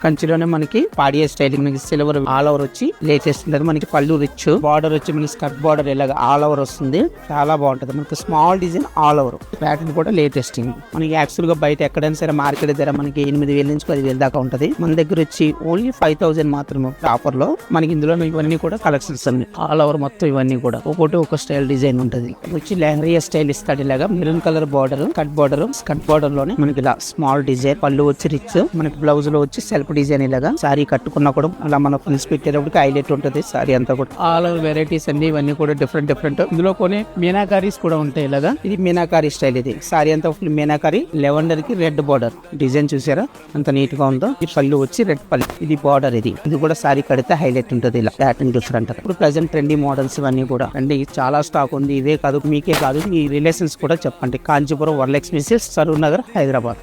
కంచిలోనే మనకి పాడియే స్టైల్ మనకి silver all over వచ్చి లేటెస్ట్ ఉంటుంది. మనకి పళ్ళు రిచ్ బార్డర్ వచ్చి మనకి స్కర్ట్ బార్డర్ ఇలాగ ఆల్ ఓవర్ వస్తుంది. చాలా బాగుంటది. మనకి small design all over pattern కూడా లేటెస్ట్. మనకి యాక్చువల్ గా బయట ఎక్కడైనా సరే మార్కెట్ ధర మనకి 8,000 నుంచి 10,000 దాకా ఉంటది. మన దగ్గర వచ్చి ఓన్లీ 5,000 మాత్రమే ఆఫర్ లో. మనకి ఇందులో ఇవన్నీ కూడా కలెక్షన్స్ అన్ని ఆల్ ఓవర్ మొత్తం ఇవన్నీ కూడా ఒక్కొక్కటి ఒక స్టైల్ డిజైన్ ఉంటది. వచ్చి లెహరియా స్టైల్ ఇస్తాడు. ఇలాగా maroon colour border skirt border లోనే మనకి ఇలా స్మాల్ డిజైన్ పళ్ళు వచ్చి రిచ్. మనకి బ్లౌజ్ లో వచ్చి సెల్ఫ్ డిజైన్ ఇలాగా సారీ కట్టుకున్నా కూడా అలా మన ఫుల్స్ పెట్టేటప్పుడు హైలైట్ ఉంటుంది సారీ అంతా కూడా. ఆల్ ఓవర్ వెరైటీస్ అన్ని ఇవన్నీ కూడా డిఫరెంట్ ఇందులో కొన్ని మీనాకారీస్ కూడా ఉంటాయి. ఇలాగా ఇది మీనాకారీ స్టైల్. ఇది సారీ అంతా ఫుల్ మీనాకారీ. లెవెండర్ కి రెడ్ బార్డర్ డిజైన్ చూసారా అంత నీట్ గా ఉందో. ఈ పళ్ళు వచ్చి రెడ్ పళ్ళు. ఇది బార్డర్. ఇది కూడా సారీ కడితే హైలైట్ ఉంటుంది. ఇలా ప్యాటర్న్ డిఫరెంట్. ఇప్పుడు ప్రెసెంట్ ట్రెండీ మోడల్స్ ఇవన్నీ కూడా అండి చాలా స్టాక్ ఉంది. ఇదే కాదు మీకే కాదు మీ రిలేషన్స్ కూడా చెప్పండి. కాంచీపురం వరలక్ష్మి సిల్క్స్, సరూర్ నగర్, హైదరాబాద్.